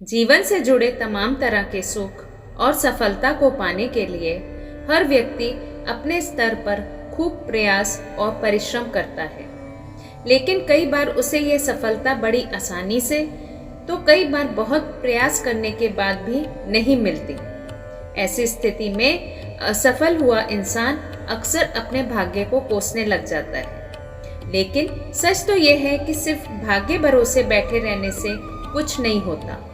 जीवन से जुड़े तमाम तरह के सुख और सफलता को पाने के लिए हर व्यक्ति अपने स्तर पर खूब प्रयास और परिश्रम करता है, लेकिन कई बार उसे यह सफलता बड़ी आसानी से तो कई बार बहुत प्रयास करने के बाद भी नहीं मिलती। ऐसी स्थिति में असफल हुआ इंसान अक्सर अपने भाग्य को कोसने लग जाता है, लेकिन सच तो यह है कि सिर्फ भाग्य भरोसे बैठे रहने से कुछ नहीं होता।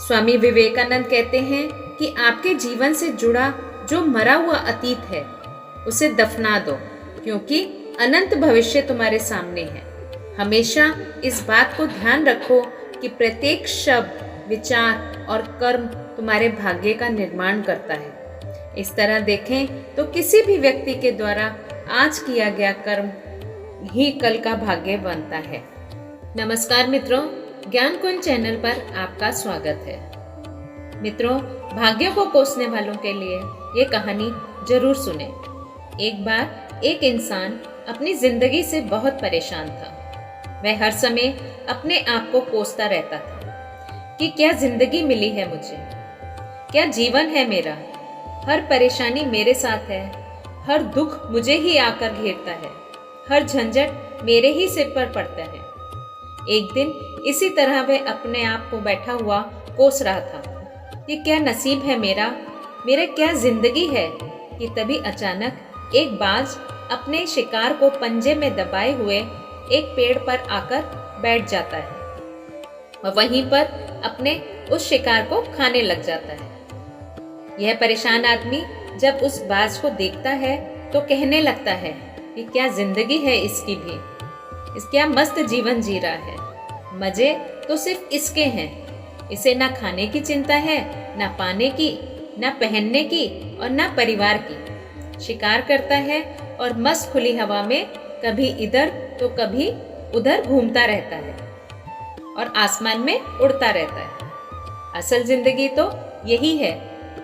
स्वामी विवेकानंद कहते हैं कि आपके जीवन से जुड़ा जो मरा हुआ अतीत है उसे दफना दो, क्योंकि अनंत भविष्य तुम्हारे सामने है। हमेशा इस बात को ध्यान रखो कि प्रत्येक शब्द, विचार और कर्म तुम्हारे भाग्य का निर्माण करता है। इस तरह देखें तो किसी भी व्यक्ति के द्वारा आज किया गया कर्म ही कल का भाग्य बनता है। नमस्कार मित्रों, ज्ञान कुंज चैनल पर आपका स्वागत है। मित्रों, भाग्य को कोसने वालों के लिए ये कहानी जरूर सुने। एक बार एक इंसान अपनी जिंदगी से बहुत परेशान था। वह हर समय अपने आप को कोसता रहता था कि क्या जिंदगी मिली है मुझे, क्या जीवन है मेरा, हर परेशानी मेरे साथ है, हर दुख मुझे ही आकर घेरता है, हर झंझट मेरे ही सिर पर पड़ता है। एक दिन इसी तरह वह अपने आप को बैठा हुआ कोस रहा था कि क्या नसीब है मेरा क्या जिंदगी है, कि तभी अचानक एक बाज अपने शिकार को पंजे में दबाए हुए एक पेड़ पर आकर बैठ जाता है और वहीं पर अपने उस शिकार को खाने लग जाता है। यह परेशान आदमी जब उस बाज को देखता है तो कहने लगता है कि क्या जिंदगी है इसकी भी, क्या मस्त जीवन जी रहा है, मजे तो सिर्फ इसके हैं। इसे ना खाने की चिंता है, ना पाने की, ना पहनने की और ना परिवार की। शिकार करता है और मस्त खुली हवा में कभी इधर तो कभी उधर घूमता रहता है और आसमान में उड़ता रहता है। असल जिंदगी तो यही है,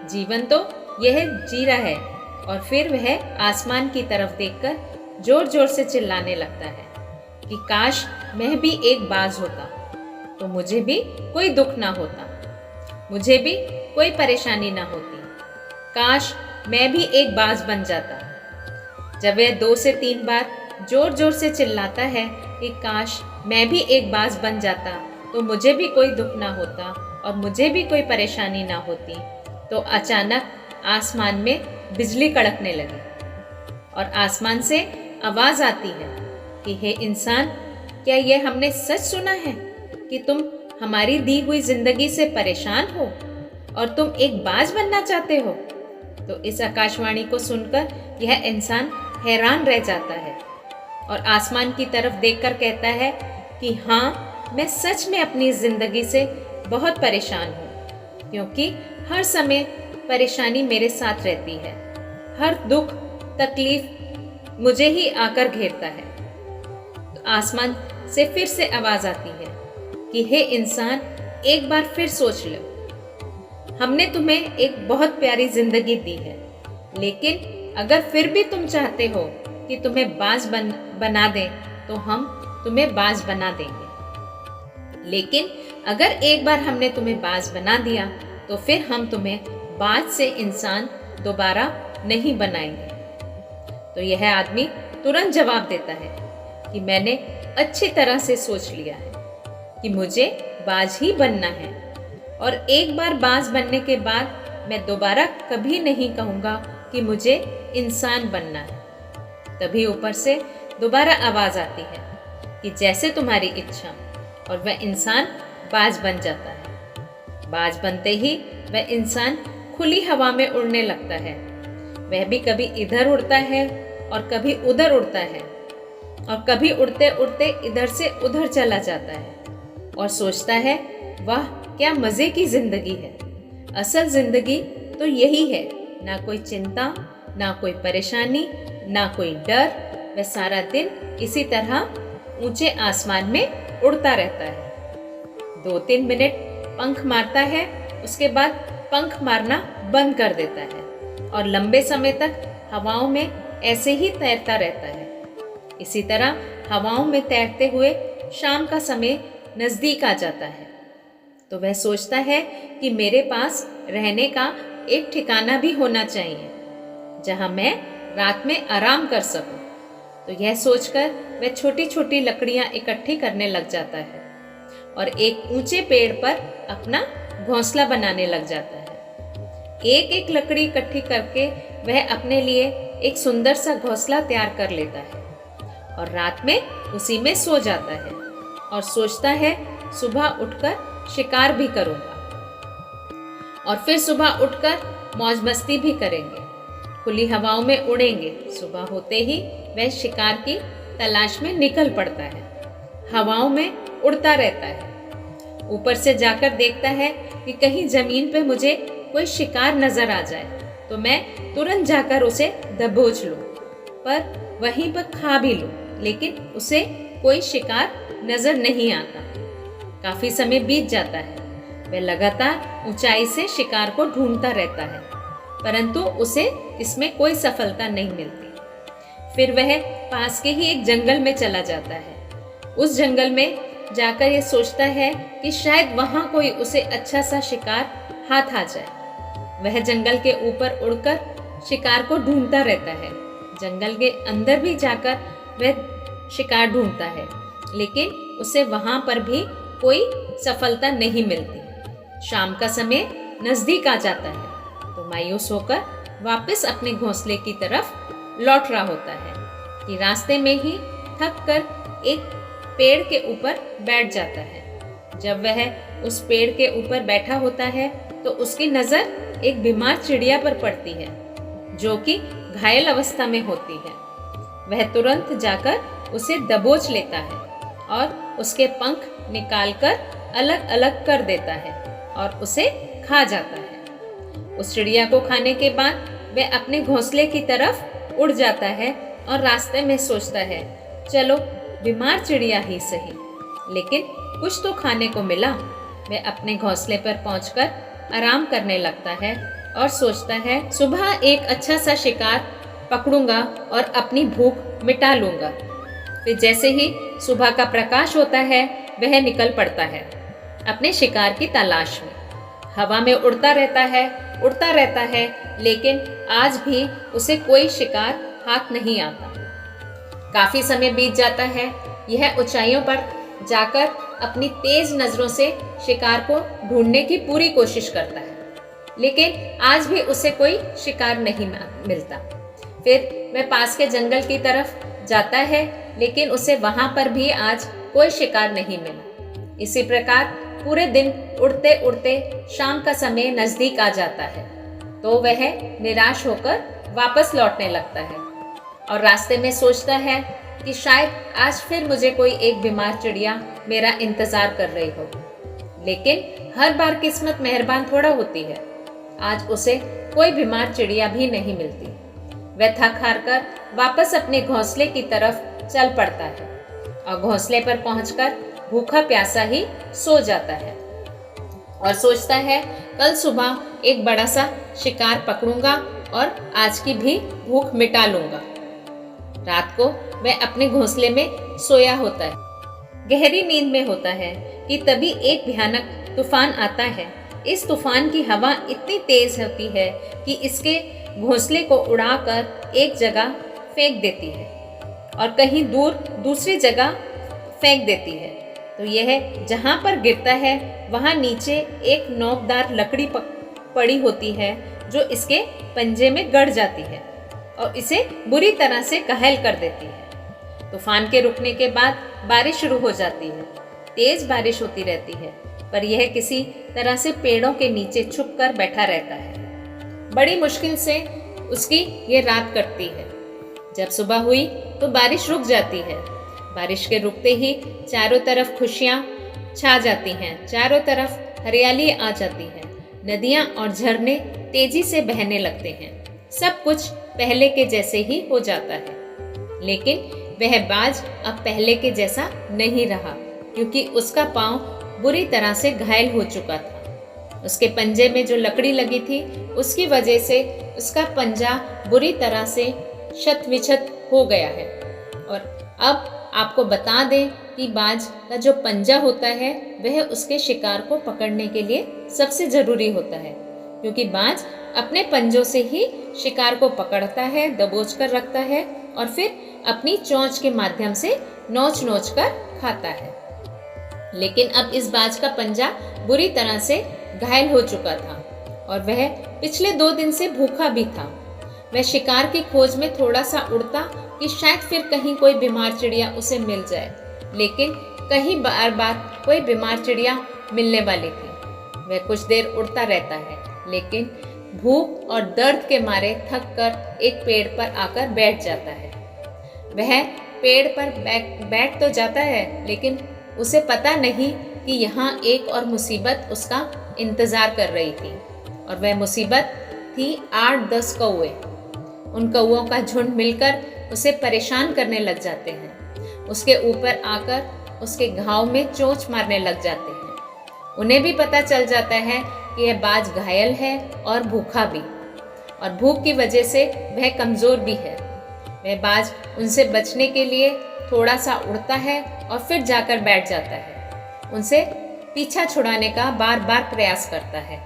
जीवन तो यह जी रहा है। और फिर वह आसमान की तरफ देखकर जोर जोर से चिल्लाने लगता है कि काश मैं भी एक बाज होता तो मुझे भी कोई दुख ना होता, मुझे भी कोई परेशानी ना होती, काश मैं भी एक बाज बन जाता। जब वह 2 से 3 बार जोर जोर से चिल्लाता है कि काश मैं भी एक बाज बन जाता तो मुझे भी कोई दुख ना होता और मुझे भी कोई परेशानी ना होती, तो अचानक आसमान में बिजली कड़कने लगी और आसमान से आवाज आती है कि हे इंसान, क्या यह हमने सच सुना है कि तुम हमारी दी हुई जिंदगी से परेशान हो और तुम एक बाज बनना चाहते हो। तो इस आकाशवाणी को सुनकर यह इंसान हैरान रह जाता है और आसमान की तरफ देखकर कहता है कि हाँ, मैं सच में अपनी जिंदगी से बहुत परेशान हूँ, क्योंकि हर समय परेशानी मेरे साथ रहती है, हर दुख तकलीफ मुझे ही आकर घेरता है। तो आसमान से फिर से आवाज आती है कि हे इंसान, एक बार फिर सोच लो, हमने तुम्हें एक बहुत प्यारी जिंदगी दी है, लेकिन अगर फिर भी तुम चाहते हो कि तुम्हें बाज बना दें तो हम तुम्हें बाज बना देंगे। लेकिन अगर एक बार हमने तुम्हें बाज बना दिया तो फिर हम तुम्हें बाज से इंसान दोबारा नहीं बनाएंगे। तो यह आदमी तुरंत जवाब देता है कि मैंने अच्छी तरह से सोच लिया है कि मुझे बाज ही बनना है, और एक बार बाज बनने के बाद मैं दोबारा कभी नहीं कहूँगा कि मुझे इंसान बनना है। तभी ऊपर से दोबारा आवाज आती है कि जैसे तुम्हारी इच्छा, और वह इंसान बाज बन जाता है। बाज बनते ही वह इंसान खुली हवा में उड़ने लगता है। वह भी कभी इधर उड़ता है और कभी उधर उड़ता है और कभी उड़ते उड़ते इधर से उधर चला जाता है और सोचता है, वाह क्या मजे की जिंदगी है। असल जिंदगी तो यही है, ना कोई चिंता, ना कोई परेशानी, ना कोई डर। वह सारा दिन इसी तरह ऊंचे आसमान में उड़ता रहता है। 2-3 मिनट पंख मारता है, उसके बाद पंख मारना बंद कर देता है और लंबे समय तक हवाओं में ऐसे ही तैरता रहता है। इसी तरह हवाओं में तैरते हुए शाम का समय नजदीक आ जाता है। तो वह सोचता है कि मेरे पास रहने का एक ठिकाना भी होना चाहिए जहाँ मैं रात में आराम कर सकूं। तो यह सोचकर वह छोटी छोटी लकड़ियाँ इकट्ठी करने लग जाता है और एक ऊंचे पेड़ पर अपना घोंसला बनाने लग जाता है। एक एक लकड़ी इकट्ठी करके वह अपने लिए एक सुंदर सा घोंसला तैयार कर लेता है और रात में उसी में सो जाता है और सोचता है सुबह उठकर शिकार भी करूंगा और फिर सुबह उठकर मौज मस्ती भी करेंगे, खुली हवाओं में उड़ेंगे। सुबह होते ही वह शिकार की तलाश में निकल पड़ता है, हवाओं में उड़ता रहता है। ऊपर से जाकर देखता है कि कहीं जमीन पे मुझे कोई शिकार नजर आ जाए तो मैं तुरंत जाकर उसे दबोच लूं, पर वहीं पर खा भी लूं, लेकिन उसे कोई शिकार नजर नहीं आता। काफी समय बीत जाता है, वह लगातार ऊंचाई से शिकार को ढूंढता रहता है, परंतु उसे इसमें कोई सफलता नहीं मिलती। फिर वह पास के ही एक जंगल में चला जाता है। उस जंगल में जाकर यह सोचता है कि शायद वहां कोई उसे अच्छा सा शिकार हाथ आ जाए। वह जंगल के ऊपर उड़कर शिकार को ढूंढता रहता है। जंगल के अंदर भी जाकर वह शिकार ढूंढता है, लेकिन उसे वहां पर भी कोई सफलता नहीं मिलती। शाम का समय नजदीक आ जाता है तो मायूस होकर वापस अपने घोंसले की तरफ लौट रहा होता है कि रास्ते में ही थक कर एक पेड़ के ऊपर बैठ जाता है। जब वह उस पेड़ के ऊपर बैठा होता है तो उसकी नजर एक बीमार चिड़िया पर पड़ती है जो कि घायल अवस्था में होती है। वह तुरंत जाकर उसे दबोच लेता है और उसके पंख निकालकर अलग अलग कर देता है और उसे खा जाता है। उस चिड़िया को खाने के बाद वह अपने घोंसले की तरफ उड़ जाता है और रास्ते में सोचता है चलो बीमार चिड़िया ही सही, लेकिन कुछ तो खाने को मिला। वह अपने घोंसले पर पहुंचकर आराम करने लगता है और सोचता है सुबह एक अच्छा सा शिकार पकड़ूंगा और अपनी भूख मिटा लूंगा। फिर जैसे ही सुबह का प्रकाश होता है वह निकल पड़ता है अपने शिकार की तलाश में। हवा में उड़ता रहता है, लेकिन आज भी उसे कोई शिकार हाथ नहीं आता। काफी समय बीत जाता है। यह ऊंचाइयों पर जाकर अपनी तेज नजरों से शिकार को ढूंढने की पूरी कोशिश करता है, लेकिन आज भी उसे कोई शिकार नहीं मिलता। फिर वह पास के जंगल की तरफ जाता है, लेकिन उसे वहां पर भी आज कोई शिकार नहीं मिला। इसी प्रकार पूरे दिन उड़ते उड़ते शाम का समय नजदीक आ जाता है तो वह निराश होकर वापस लौटने लगता है और रास्ते में सोचता है कि शायद आज फिर मुझे कोई एक बीमार चिड़िया मेरा इंतजार कर रही हो। लेकिन हर बार किस्मत मेहरबान थोड़ा होती है। आज उसे कोई बीमार चिड़िया भी नहीं मिलती। वह थक हार कर वापस अपने घोंसले की तरफ चल पड़ता है और घोंसले पर पहुंचकर भूखा प्यासा ही सो जाता है और सोचता है कल सुबह एक बड़ा सा शिकार पकड़ूंगा और आज की भी भूख मिटा लूंगा। रात को वह अपने घोंसले में सोया होता है, गहरी नींद में होता है कि तभी एक भयानक तूफान आता है। इस तूफान की हवा इतनी तेज होती है कि इसके घोंसले को उड़ाकर एक जगह फेंक देती है और कहीं दूर दूसरी जगह फेंक देती है। तो यह जहाँ पर गिरता है वहाँ नीचे एक नोकदार लकड़ी पड़ी होती है जो इसके पंजे में गड़ जाती है और इसे बुरी तरह से घायल कर देती है। तूफान के रुकने के बाद बारिश शुरू हो जाती है। तेज बारिश होती रहती है, पर यह किसी तरह से पेड़ों के नीचे छुपकर बैठा रहता है। बड़ी मुश्किल से उसकी ये रात कटती है। जब सुबह हुई तो बारिश रुक जाती है। बारिश के रुकते ही चारों तरफ खुशियाँ छा जाती हैं, चारों तरफ हरियाली आ जाती है। नदियाँ और झरने तेजी से बहने लगते हैं। सब कुछ पहले के जैसे ही हो जाता है, लेकिन वह बाज अब पहले के जैसा नहीं रहा, क्योंकि उसका पाँव बुरी तरह से घायल हो चुका था। उसके पंजे में जो लकड़ी लगी थी उसकी वजह से उसका पंजा बुरी तरह से शत विछत हो गया है। और अब आपको बता दें कि बाज का जो पंजा होता है वह उसके शिकार को पकड़ने के लिए सबसे जरूरी होता है, क्योंकि बाज अपने पंजों से ही शिकार को पकड़ता है, दबोच कर रखता है और फिर अपनी चोंच के माध्यम से नोच नोच कर खाता है। लेकिन अब इस बाज का पंजा बुरी तरह से घायल हो चुका था और वह पिछले 2 दिन से भूखा भी था। वह शिकार की खोज में थोड़ा सा उड़ता कि शायद फिर कहीं कोई बीमार चिड़िया उसे मिल जाए, लेकिन कहीं बार कोई बीमार चिड़िया मिलने वाली थी। वह कुछ देर उड़ता रहता है, लेकिन भूख और दर्द के मारे थक कर एक पेड़ पर आकर बैठ जाता है। वह पेड़ पर बैठ तो जाता है, लेकिन उसे पता नहीं कि यहाँ एक और मुसीबत उसका इंतजार कर रही थी, और वह मुसीबत थी 8-10 कौवे। उन कौवों का झुंड मिलकर उसे परेशान करने लग जाते हैं। उसके ऊपर आकर उसके घाव में चोंच मारने लग जाते हैं। उन्हें भी पता चल जाता है कि यह बाज घायल है और भूखा भी, और भूख की वजह से वह कमज़ोर भी है। वह बाज उनसे बचने के लिए थोड़ा सा उड़ता है और फिर जाकर बैठ जाता है। उनसे पीछा छुड़ाने का बार बार प्रयास करता है,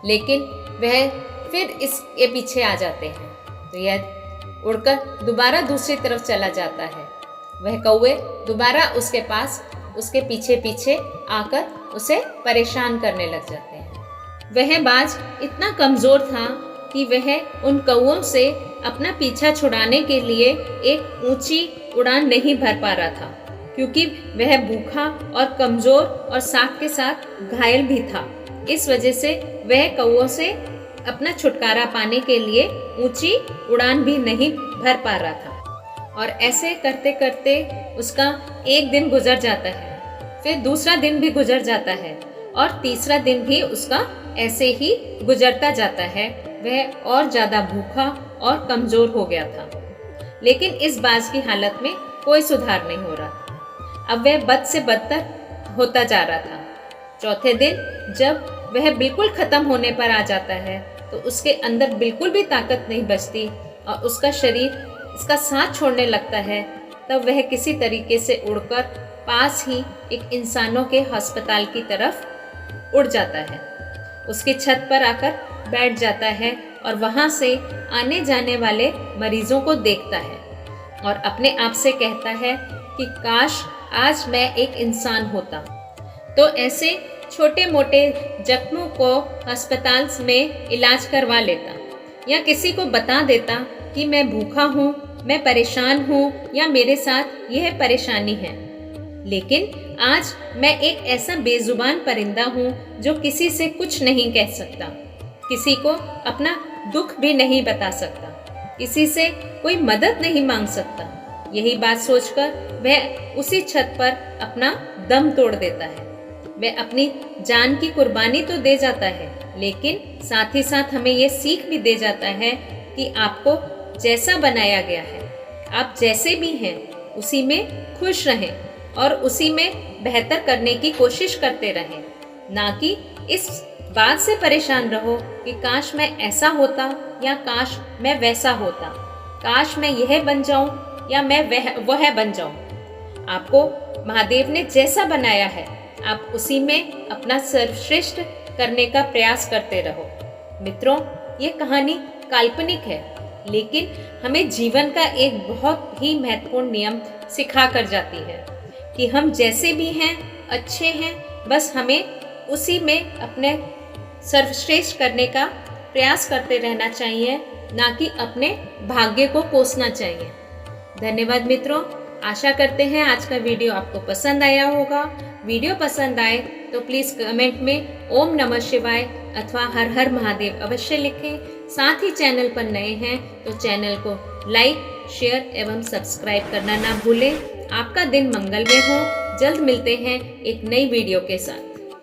लेकिन वह फिर इसके पीछे आ जाते हैं, तो यह उड़कर दोबारा दूसरी तरफ चला जाता है। वह कौवे दोबारा उसके पास उसके पीछे पीछे आकर उसे परेशान करने लग जाते हैं। वह बाज इतना कमज़ोर था कि वह उन कौवों से अपना पीछा छुड़ाने के लिए एक ऊंची उड़ान नहीं भर पा रहा था, क्योंकि वह भूखा और कमज़ोर और साथ के साथ घायल भी था। इस वजह से वह कौवों से अपना छुटकारा पाने के लिए ऊंची उड़ान भी नहीं भर पा रहा था। और ऐसे करते करते उसका एक दिन गुजर जाता है, फिर दूसरा दिन भी गुजर जाता है और तीसरा दिन भी उसका ऐसे ही गुजरता जाता है। वह और ज़्यादा भूखा और कमज़ोर हो गया था, लेकिन इस बाज की हालत में कोई सुधार नहीं हो रहा था। अब वह बद से बदतर होता जा रहा था। चौथे दिन जब वह बिल्कुल ख़त्म होने पर आ जाता है, तो उसके अंदर बिल्कुल भी ताकत नहीं बचती और उसका शरीर इसका साथ छोड़ने लगता है। तब वह किसी तरीके से उड़कर पास ही एक इंसानों के अस्पताल की तरफ उड़ जाता है। उसकी छत पर आकर बैठ जाता है और वहाँ से आने जाने वाले मरीजों को देखता है और अपने आप से कहता है कि काश आज मैं एक इंसान होता, तो ऐसे छोटे मोटे जख्मों को अस्पताल में इलाज करवा लेता, या किसी को बता देता कि मैं भूखा हूँ, मैं परेशान हूँ, या मेरे साथ यह परेशानी है। लेकिन आज मैं एक ऐसा बेजुबान परिंदा हूँ जो किसी से कुछ नहीं कह सकता, किसी को अपना दुख भी नहीं बता सकता, किसी से कोई मदद नहीं मांग सकता। यही बात सोचकर वह उसी छत पर अपना दम तोड़ देता है। वह अपनी जान की कुर्बानी तो दे जाता है, लेकिन साथ ही साथ हमें यह सीख भी दे जाता है कि आपको जैसा बनाया गया है, आप जैसे भी हैं उसी में खुश रहें और उसी में बेहतर करने की कोशिश करते रहें, ना कि इस बात से परेशान रहो कि काश मैं ऐसा होता या काश मैं वैसा होता, काश मैं यह बन जाऊं या मैं वह बन जाऊं। आपको महादेव ने जैसा बनाया है, आप उसी में अपना सर्वश्रेष्ठ करने का प्रयास करते रहो। मित्रों, ये कहानी काल्पनिक है, लेकिन हमें जीवन का एक बहुत ही महत्वपूर्ण नियम सिखा कर जाती है कि हम जैसे भी हैं अच्छे हैं, बस हमें उसी में अपने सर्वश्रेष्ठ करने का प्रयास करते रहना चाहिए, ना कि अपने भाग्य को कोसना चाहिए। धन्यवाद मित्रों, आशा करते हैं आज का वीडियो आपको पसंद आया होगा। वीडियो पसंद आए तो प्लीज़ कमेंट में ओम नमः शिवाय अथवा हर हर महादेव अवश्य लिखें। साथ ही चैनल पर नए हैं तो चैनल को लाइक, शेयर एवं सब्सक्राइब करना ना भूलें। आपका दिन मंगलमय हो। जल्द मिलते हैं एक नई वीडियो के साथ।